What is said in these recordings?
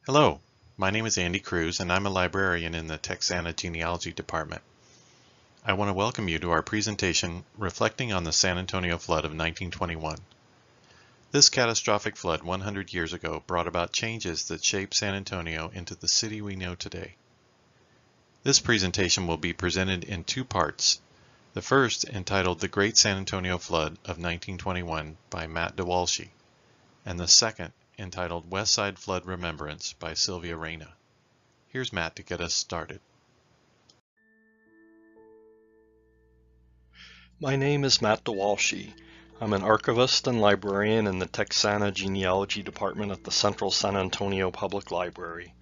Hello, my name is Andy Cruz and I'm a librarian in the Texana Genealogy Department. I want to welcome you to our presentation reflecting on the San Antonio flood of 1921. This catastrophic flood 100 years ago brought about changes that shaped San Antonio into the city we know today. This presentation will be presented in two parts. The first, entitled The Great San Antonio Flood of 1921 by Matt De Waelsche, and the second, entitled West Side Flood Remembrance by Sylvia Reyna. Here's Matt to get us started. My name is Matt De Waelsche. I'm an archivist and librarian in the Texana Genealogy Department at the Central San Antonio Public Library.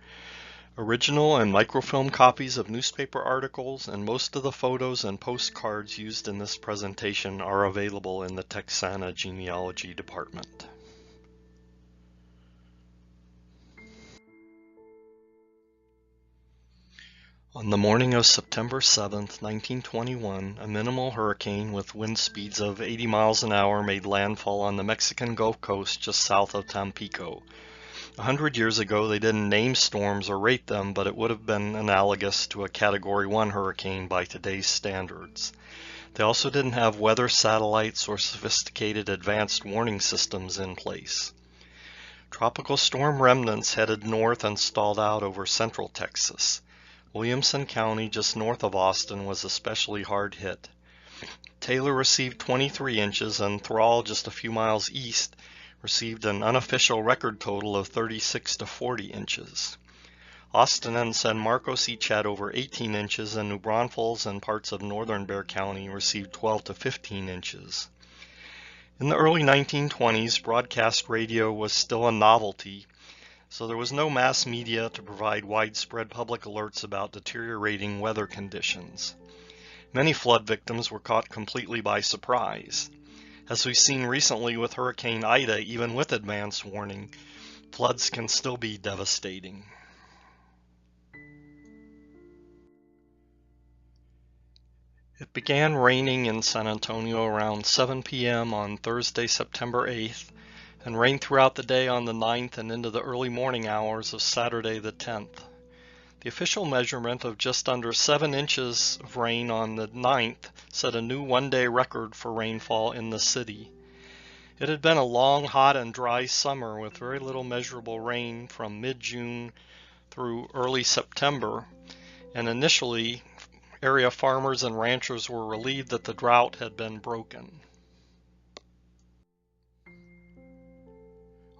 Original and microfilm copies of newspaper articles and most of the photos and postcards used in this presentation are available in the Texana Genealogy Department. On the morning of September 7th, 1921, a minimal hurricane with wind speeds of 80 miles an hour made landfall on the Mexican Gulf Coast just south of Tampico. 100 years ago, they didn't name storms or rate them, but it would have been analogous to a Category 1 hurricane by today's standards. They also didn't have weather satellites or sophisticated advanced warning systems in place. Tropical storm remnants headed north and stalled out over central Texas. Williamson County, just north of Austin, was especially hard hit. Taylor received 23 inches, and Thrall, just a few miles east, received an unofficial record total of 36 to 40 inches. Austin and San Marcos each had over 18 inches, and New Braunfels and parts of northern Bexar County received 12 to 15 inches. In the early 1920s, broadcast radio was still a novelty, so there was no mass media to provide widespread public alerts about deteriorating weather conditions. Many flood victims were caught completely by surprise. As we've seen recently with Hurricane Ida, even with advance warning, floods can still be devastating. It began raining in San Antonio around 7 p.m. on Thursday, September 8th, and rained throughout the day on the 9th and into the early morning hours of Saturday the 10th. The official measurement of just under 7 inches of rain on the 9th set a new one-day record for rainfall in the city. It had been a long, hot, and dry summer with very little measurable rain from mid-June through early September, and initially area farmers and ranchers were relieved that the drought had been broken.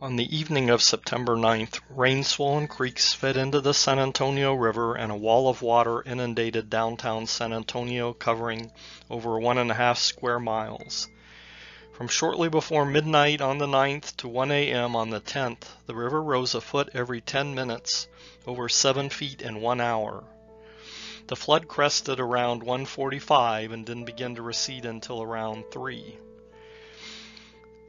On the evening of September 9th, rain-swollen creeks fed into the San Antonio River and a wall of water inundated downtown San Antonio, covering over 1.5 square miles. From shortly before midnight on the 9th to 1 a.m. on the 10th, the river rose a foot every 10 minutes, over 7 feet in 1 hour. The flood crested around 1:45 and didn't begin to recede until around 3.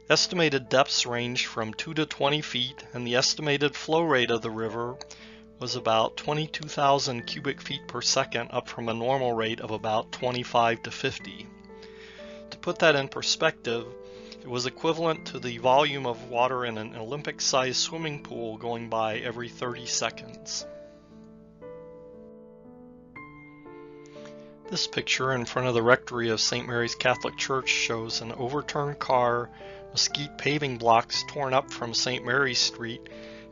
Estimated depths ranged from 2 to 20 feet, and the estimated flow rate of the river was about 22,000 cubic feet per second, up from a normal rate of about 25 to 50. To put that in perspective, it was equivalent to the volume of water in an Olympic-sized swimming pool going by every 30 seconds. This picture in front of the rectory of St. Mary's Catholic Church shows an overturned car, mesquite paving blocks torn up from St. Mary's Street,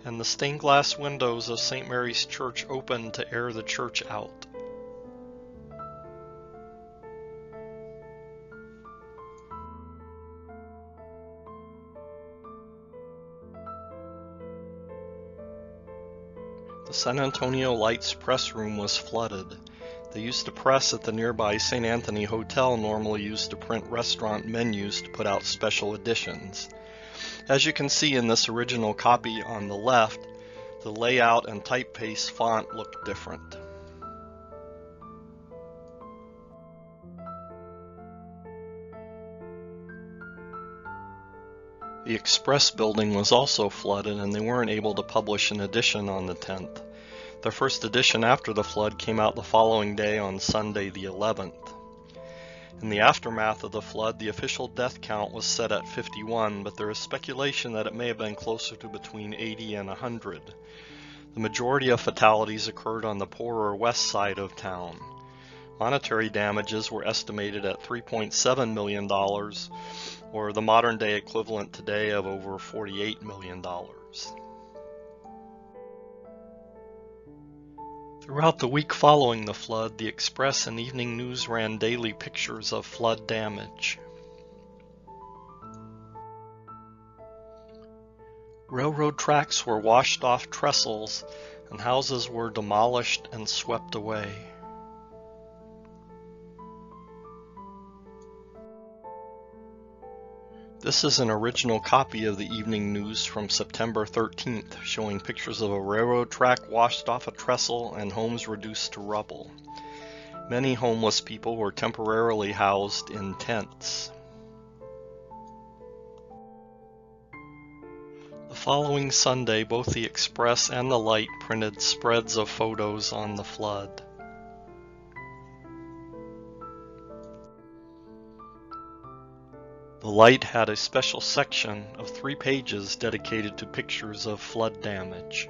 and the stained glass windows of St. Mary's Church open to air the church out. The San Antonio Lights press room was flooded. They used to press at the nearby St. Anthony Hotel, normally used to print restaurant menus to put out special editions. As you can see in this original copy on the left, the layout and typeface font look different. The Express building was also flooded, and they weren't able to publish an edition on the 10th. Their first edition after the flood came out the following day on Sunday the 11th. In the aftermath of the flood, the official death count was set at 51, but there is speculation that it may have been closer to between 80 and 100. The majority of fatalities occurred on the poorer west side of town. Monetary damages were estimated at $3.7 million, or the modern day equivalent today of over $48 million. Throughout the week following the flood, the Express and Evening News ran daily pictures of flood damage. Railroad tracks were washed off trestles, and houses were demolished and swept away. This is an original copy of the Evening News from September 13th, showing pictures of a railroad track washed off a trestle and homes reduced to rubble. Many homeless people were temporarily housed in tents. The following Sunday, both the Express and the Light printed spreads of photos on the flood. The Light had a special section of 3 pages dedicated to pictures of flood damage.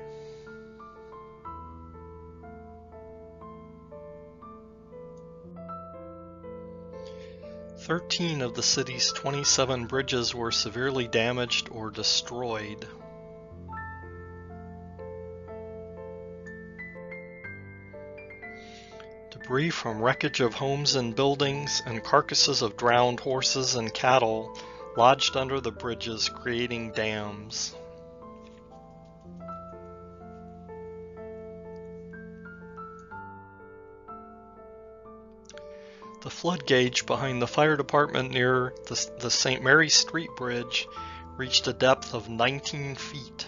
"13 of the city's 27 bridges were severely damaged or destroyed. Debris from wreckage of homes and buildings and carcasses of drowned horses and cattle lodged under the bridges, creating dams. The flood gauge behind the fire department near the St. Mary Street Bridge reached a depth of 19 feet.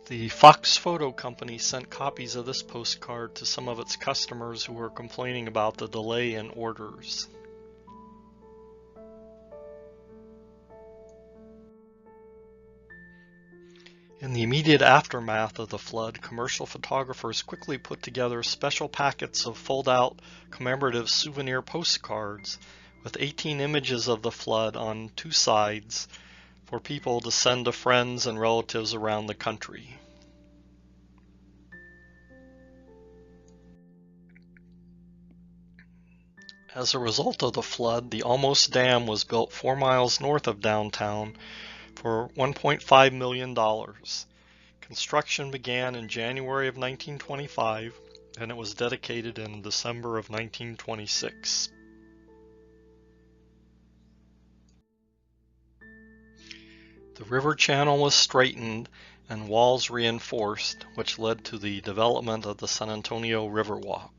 The Fox Photo Company sent copies of this postcard to some of its customers who were complaining about the delay in orders. In the immediate aftermath of the flood, commercial photographers quickly put together special packets of fold-out commemorative souvenir postcards with 18 images of the flood on 2 sides for people to send to friends and relatives around the country. As a result of the flood, the Olmos Dam was built 4 miles north of downtown for $1.5 million. Construction began in January of 1925, and it was dedicated in December of 1926. The river channel was straightened and walls reinforced, which led to the development of the San Antonio Riverwalk.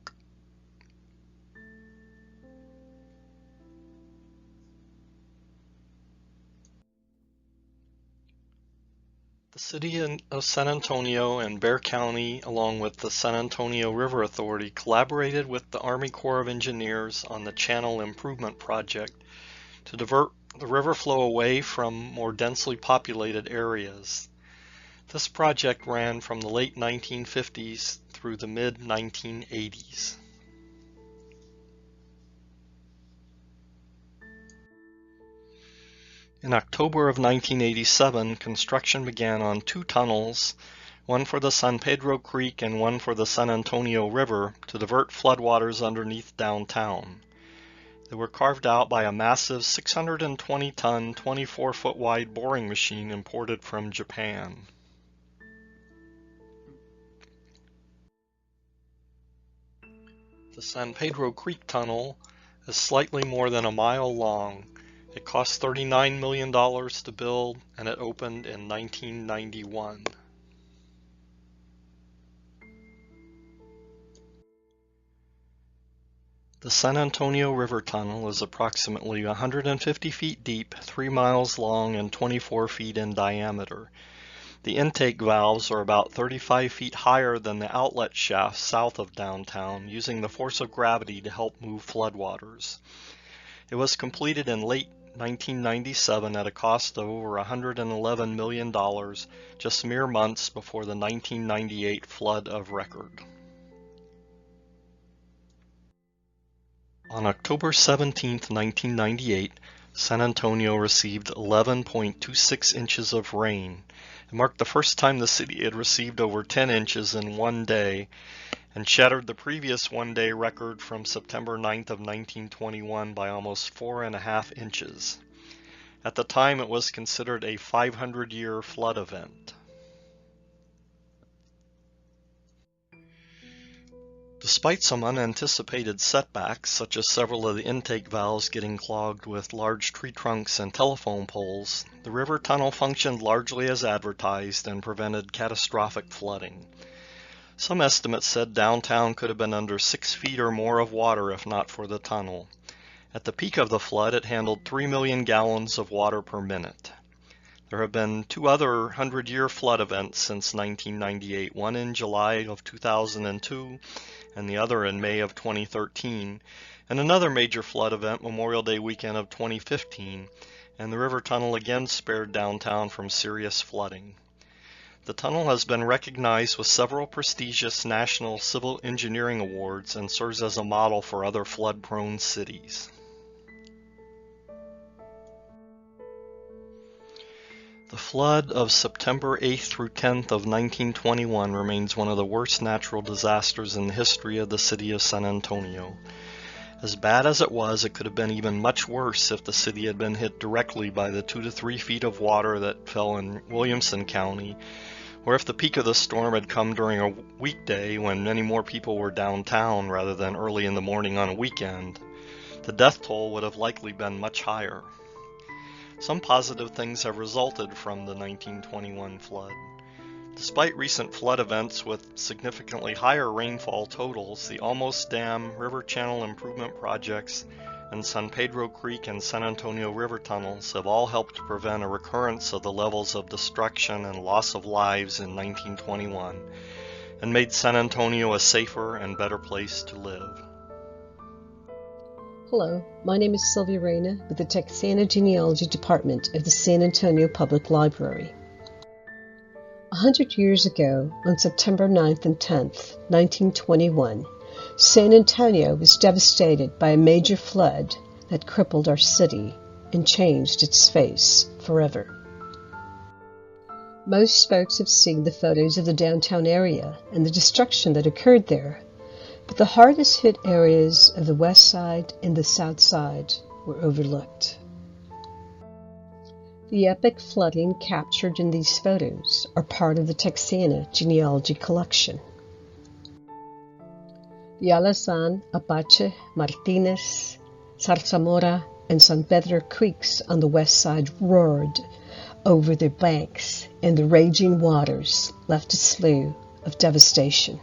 The city of San Antonio and Bexar County, along with the San Antonio River Authority, collaborated with the Army Corps of Engineers on the Channel Improvement Project to divert the river flow away from more densely populated areas. This project ran from the late 1950s through the mid-1980s. In October of 1987, construction began on 2 tunnels, one for the San Pedro Creek and one for the San Antonio River, to divert floodwaters underneath downtown. They were carved out by a massive 620-ton, 24-foot-wide boring machine imported from Japan. The San Pedro Creek Tunnel is slightly more than a mile long. It cost $39 million to build, and it opened in 1991. The San Antonio River Tunnel is approximately 150 feet deep, 3 miles long, and 24 feet in diameter. The intake valves are about 35 feet higher than the outlet shafts south of downtown, using the force of gravity to help move floodwaters. It was completed in late 1997 at a cost of over $111 million, just mere months before the 1998 flood of record. On October 17, 1998, San Antonio received 11.26 inches of rain. It marked the first time the city had received over 10 inches in one day and shattered the previous one-day record from September 9th of 1921 by almost 4.5 inches. At the time, it was considered a 500-year flood event. Despite some unanticipated setbacks, such as several of the intake valves getting clogged with large tree trunks and telephone poles, the river tunnel functioned largely as advertised and prevented catastrophic flooding. Some estimates said downtown could have been under 6 feet or more of water if not for the tunnel. At the peak of the flood, it handled 3 million gallons of water per minute. There have been 2 other 100-year flood events since 1998, one in July of 2002 and the other in May of 2013, and another major flood event Memorial Day weekend of 2015, and the river tunnel again spared downtown from serious flooding. The tunnel has been recognized with several prestigious national civil engineering awards and serves as a model for other flood-prone cities. The flood of September 8th through 10th of 1921 remains one of the worst natural disasters in the history of the city of San Antonio. As bad as it was, it could have been even much worse if the city had been hit directly by the 2 to 3 feet of water that fell in Williamson County, or if the peak of the storm had come during a weekday when many more people were downtown rather than early in the morning on a weekend. The death toll would have likely been much higher. Some positive things have resulted from the 1921 flood. Despite recent flood events with significantly higher rainfall totals, the Olmos Dam, river channel improvement projects, and San Pedro Creek and San Antonio River tunnels have all helped to prevent a recurrence of the levels of destruction and loss of lives in 1921, and made San Antonio a safer and better place to live. Hello, my name is Sylvia Reyna with the Texana Genealogy Department of the San Antonio Public Library. 100 years ago, on September 9th and 10th, 1921, San Antonio was devastated by a major flood that crippled our city and changed its face forever. Most folks have seen the photos of the downtown area and the destruction that occurred there, but the hardest hit areas of the west side and the south side were overlooked. The epic flooding captured in these photos are part of the Texana genealogy collection. The Alazan, Apache, Martinez, Zarzamora, and San Pedro creeks on the west side roared over their banks, and the raging waters left a slough of devastation.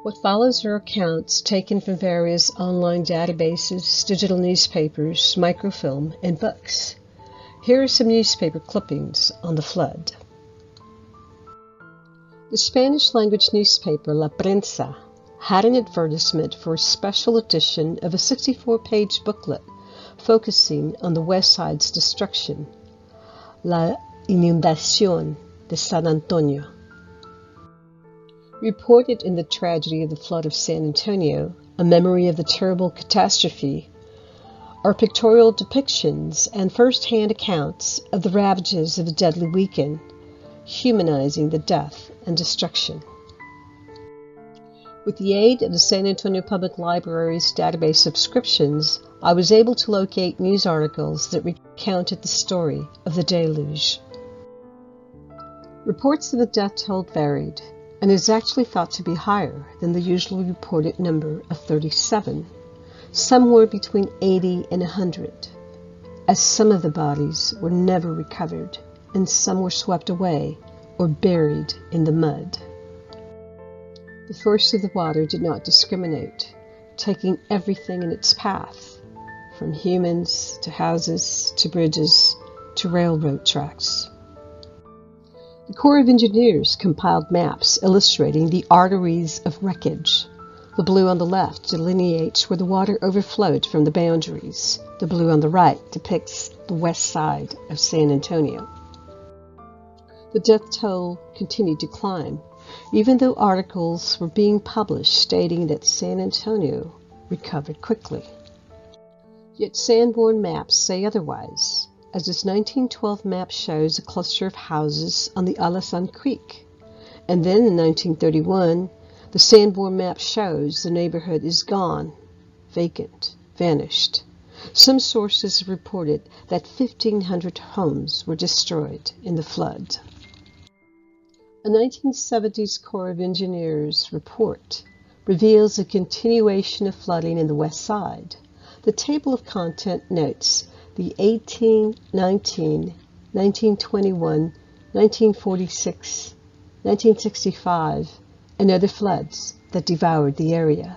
What follows are accounts taken from various online databases, digital newspapers, microfilm, and books. Here are some newspaper clippings on the flood. The Spanish-language newspaper La Prensa had an advertisement for a special edition of a 64-page booklet focusing on the west side's destruction, La Inundación de San Antonio. Reported in the tragedy of the flood of San Antonio, a memory of the terrible catastrophe, are pictorial depictions and first-hand accounts of the ravages of the deadly weekend, humanizing the death and destruction. With the aid of the San Antonio Public Library's database subscriptions, I was able to locate news articles that recounted the story of the deluge. Reports of the death toll varied, and is actually thought to be higher than the usually reported number of 37, somewhere between 80 and 100, as some of the bodies were never recovered and some were swept away or buried in the mud. The force of the water did not discriminate, taking everything in its path, from humans to houses to bridges to railroad tracks. The Corps of Engineers compiled maps illustrating the arteries of wreckage. The blue on the left delineates where the water overflowed from the boundaries. The blue on the right depicts the west side of San Antonio. The death toll continued to climb, even though articles were being published stating that San Antonio recovered quickly. Yet Sanborn maps say otherwise, as this 1912 map shows a cluster of houses on the Alasan Creek. And then in 1931, the Sanborn map shows the neighborhood is gone, vacant, vanished. Some sources have reported that 1,500 homes were destroyed in the flood. A 1970s Corps of Engineers report reveals a continuation of flooding in the west side. The table of content notes the 1819, 1921, 1946, 1965, and other floods that devoured the area.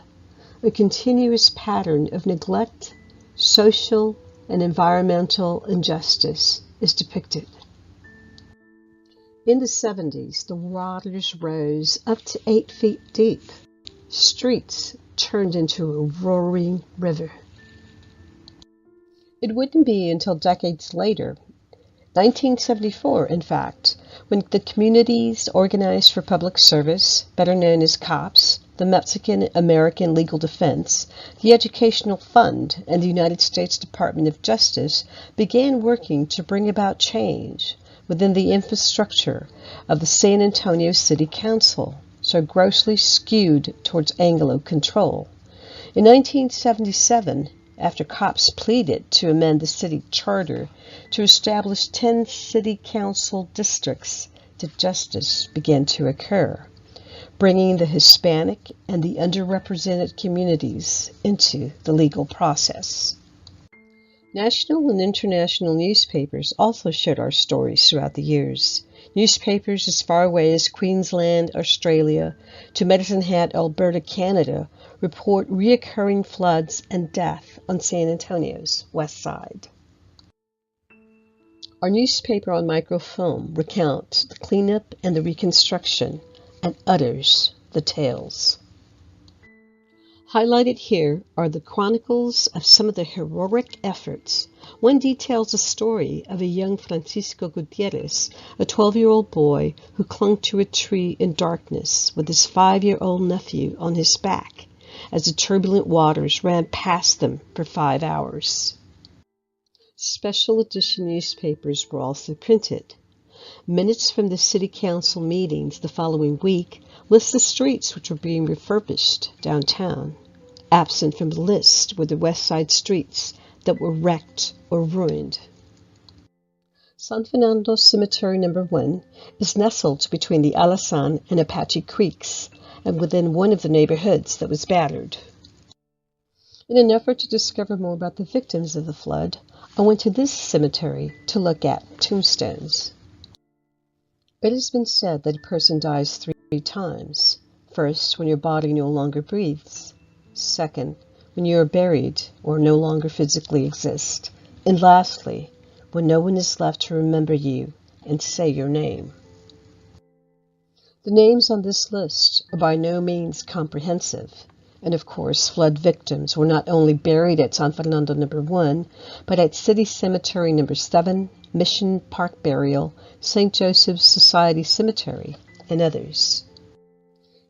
A continuous pattern of neglect, social, and environmental injustice is depicted. In the 70s, the waters rose up to 8 feet deep. Streets turned into a roaring river. It wouldn't be until decades later, 1974 in fact, when the communities organized for public service, better known as COPS, the Mexican-American Legal Defense, the Educational Fund, and the United States Department of Justice began working to bring about change within the infrastructure of the San Antonio City Council, so grossly skewed towards Anglo control. In 1977, after COPS pleaded to amend the city charter to establish 10 city council districts, the justice began to occur, bringing the Hispanic and the underrepresented communities into the legal process. National and international newspapers also shared our stories throughout the years. Newspapers as far away as Queensland, Australia, to Medicine Hat, Alberta, Canada, report reoccurring floods and death on San Antonio's west side. Our newspaper on microfilm recounts the cleanup and the reconstruction and utters the tales. Highlighted here are the chronicles of some of the heroic efforts. One details the story of a young Francisco Gutierrez, a 12-year-old boy who clung to a tree in darkness with his 5-year-old nephew on his back as the turbulent waters ran past them for 5 hours. Special edition newspapers were also printed. Minutes from the city council meetings the following week list the streets which were being refurbished downtown. Absent from the list were the west side streets that were wrecked or ruined. San Fernando Cemetery No. 1 is nestled between the Alasan and Apache Creeks and within one of the neighborhoods that was battered. In an effort to discover more about the victims of the flood, I went to this cemetery to look at tombstones. It has been said that a person dies 3 times. First, when your body no longer breathes. Second, when you are buried or no longer physically exist. And lastly, when no one is left to remember you and say your name. The names on this list are by no means comprehensive. And of course, flood victims were not only buried at San Fernando No. 1, but at City Cemetery No. 7, Mission Park Burial, St. Joseph's Society Cemetery, and others.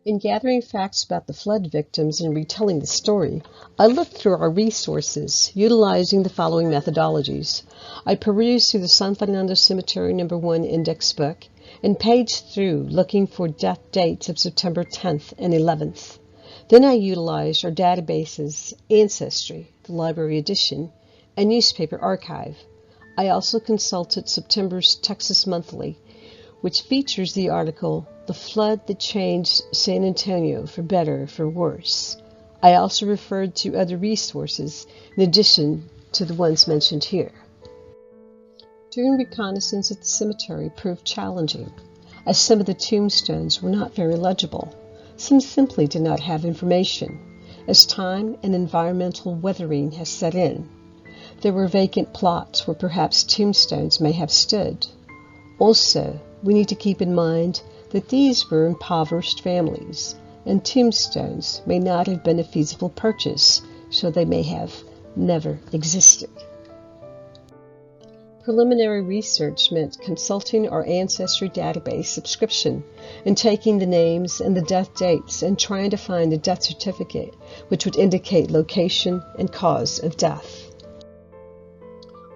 In gathering facts about the flood victims and retelling the story, I looked through our resources, utilizing the following methodologies. I perused through the San Fernando Cemetery No. 1 index book and paged through looking for death dates of September 10th and 11th. Then I utilized our databases Ancestry, the Library Edition, and Newspaper Archive. I also consulted September's Texas Monthly, which features the article, The Flood That Changed San Antonio for Better or for Worse. I also referred to other resources in addition to the ones mentioned here. Doing reconnaissance at the cemetery proved challenging, as some of the tombstones were not very legible. Some simply did not have information, as time and environmental weathering has set in. There were vacant plots where perhaps tombstones may have stood. Also, we need to keep in mind that these were impoverished families, and tombstones may not have been a feasible purchase, so they may have never existed. Preliminary research meant consulting our Ancestry database subscription and taking the names and the death dates and trying to find a death certificate which would indicate location and cause of death.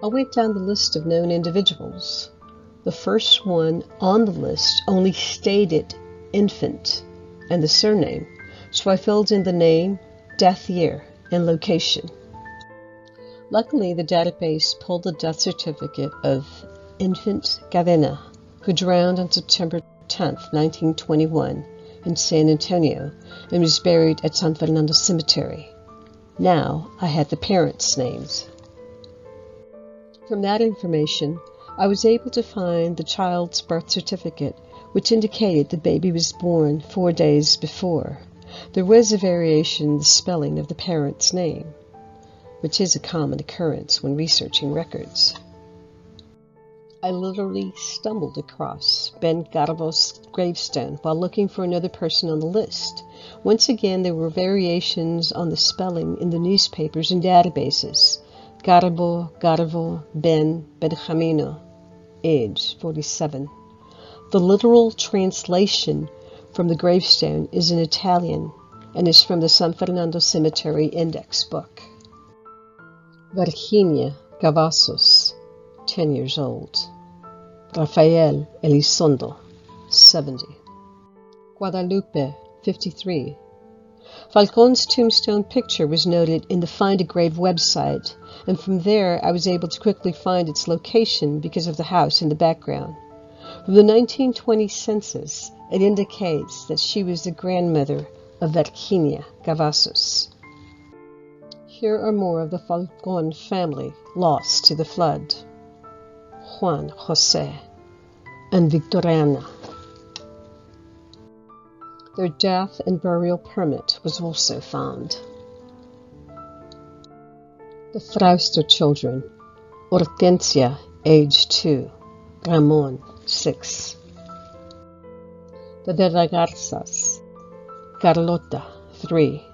I went down the list of known individuals. The first one on the list only stated infant and the surname, so I filled in the name, death year, and location. Luckily, the database pulled the death certificate of infant Cadena, who drowned on September 10, 1921, in San Antonio and was buried at San Fernando Cemetery. Now I had the parents' names. From that information, I was able to find the child's birth certificate, which indicated the baby was born 4 days before. There was a variation in the spelling of the parent's name, which is a common occurrence when researching records. I literally stumbled across Ben Garbo's gravestone while looking for another person on the list. Once again, there were variations on the spelling in the newspapers and databases. Garbo, Ben, Benjamino, age 47. The literal translation from the gravestone is in Italian and is from the San Fernando Cemetery Index book. Virginia Cavazos, 10 years old. Rafael Elizondo, 70. Guadalupe, 53. Falcon's tombstone picture was noted in the Find a Grave website, and from there I was able to quickly find its location because of the house in the background. From the 1920 census, it indicates that she was the grandmother of Virginia Cavazos. Here are more of the Falcon family lost to the flood. Juan Jose and Victoriana. Their death and burial permit was also found. The Frauster children, Hortensia, age 2, Ramon, 6. The De la Garzas, Carlota, 3,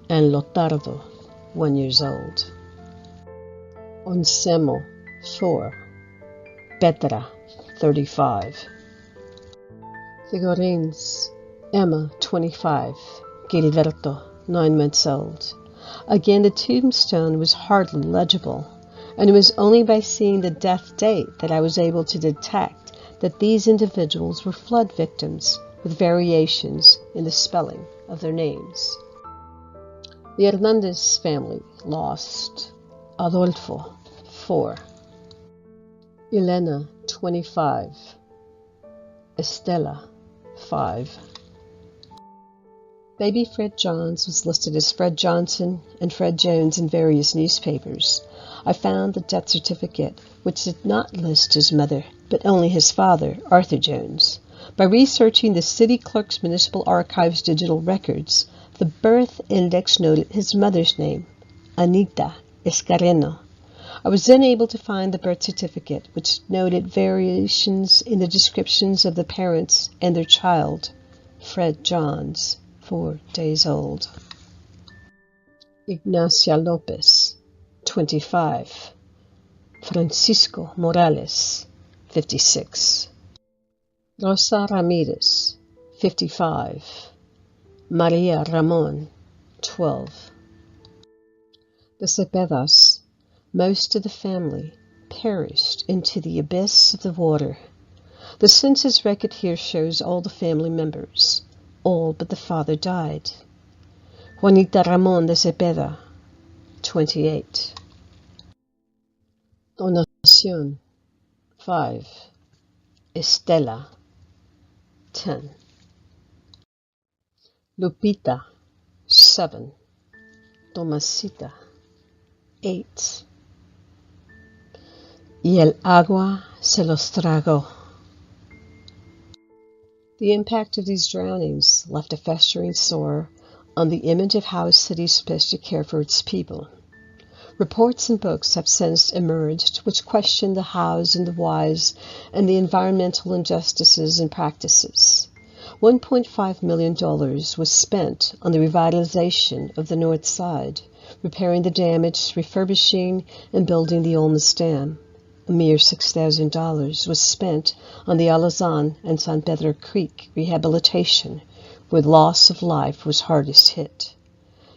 and Lotardo, 1 year old. Onsemo, 4. Petra, 35. Figurines, Emma, 25. Gilberto, 9 months old. Again, the tombstone was hardly legible, and it was only by seeing the death date that I was able to detect that these individuals were flood victims with variations in the spelling of their names. The Hernandez family lost Adolfo, 4. Elena, 25. Estela, 5. Baby Fred Johns was listed as Fred Johnson and Fred Jones in various newspapers. I found the death certificate, which did not list his mother, but only his father, Arthur Jones. By researching the City Clerk's Municipal Archives digital records, the birth index noted his mother's name, Anita Escareno. I was then able to find the birth certificate, which noted variations in the descriptions of the parents and their child, Fred Johns, 4 days old. Ignacia Lopez, 25. Francisco Morales, 56. Rosa Ramirez, 55. Maria Ramon, 12. The Cepedas, most of the family, perished into the abyss of the water. The census record here shows all the family members. All but the father died. Juanita Ramon de Cepeda, 28. Donacion, 5. Estela, 10. Lupita, 7. Tomasita, 8. Y el agua se los tragó. The impact of these drownings left a festering sore on the image of how a city is supposed to care for its people. Reports and books have since emerged which question the hows and the whys and the environmental injustices and practices. $1.5 million was spent on the revitalization of the North Side, repairing the damage, refurbishing, and building the Olmos Dam. A mere $6,000 was spent on the Alazan and San Pedro Creek rehabilitation, where loss of life was hardest hit.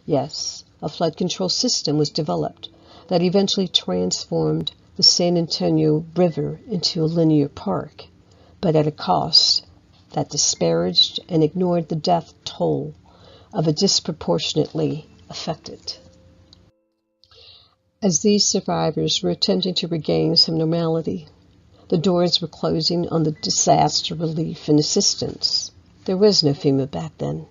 Yes, a flood control system was developed that eventually transformed the San Antonio River into a linear park, but at a cost that disparaged and ignored the death toll of a disproportionately affected. As these survivors were attempting to regain some normality, the doors were closing on the disaster relief and assistance. There was no FEMA back then.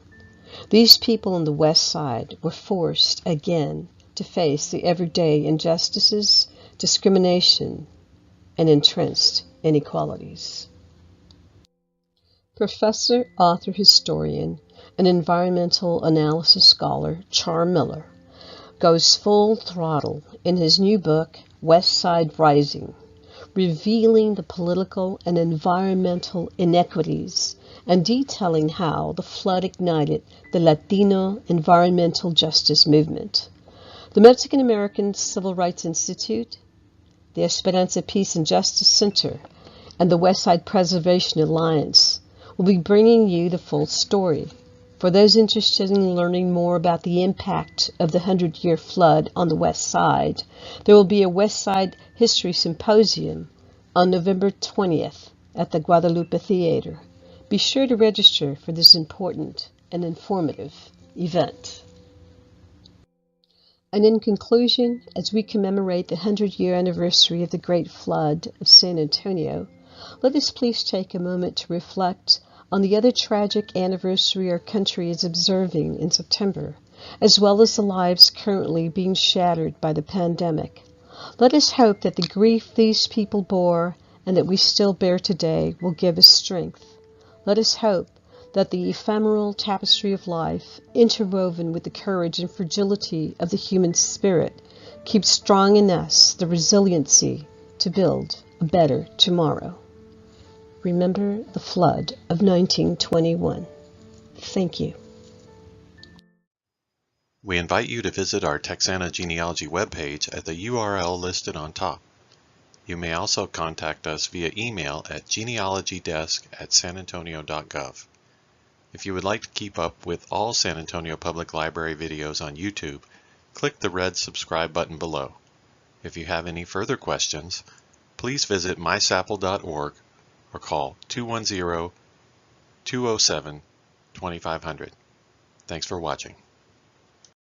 These people on the West Side were forced again to face the everyday injustices, discrimination, and entrenched inequalities. Professor, author, historian, and environmental analysis scholar Char Miller goes full throttle in his new book, West Side Rising, revealing the political and environmental inequities and detailing how the flood ignited the Latino environmental justice movement. The Mexican-American Civil Rights Institute, the Esperanza Peace and Justice Center, and the West Side Preservation Alliance will be bringing you the full story. For those interested in learning more about the impact of the 100-year flood on the West Side, there will be a West Side History Symposium on November 20th at the Guadalupe Theater. Be sure to register for this important and informative event. And in conclusion, as we commemorate the 100-year anniversary of the Great Flood of San Antonio, let us please take a moment to reflect on the other tragic anniversary our country is observing in September, as well as the lives currently being shattered by the pandemic. Let us hope that the grief these people bore and that we still bear today will give us strength. Let us hope that the ephemeral tapestry of life, interwoven with the courage and fragility of the human spirit, keeps strong in us the resiliency to build a better tomorrow. Remember the flood of 1921. Thank you. We invite you to visit our Texana Genealogy webpage at the URL listed on top. You may also contact us via email at genealogydesk@sanantonio.gov. If you would like to keep up with all San Antonio Public Library videos on YouTube, click the red subscribe button below. If you have any further questions, please visit mysapple.org or call 210-207-2500. Thanks for watching.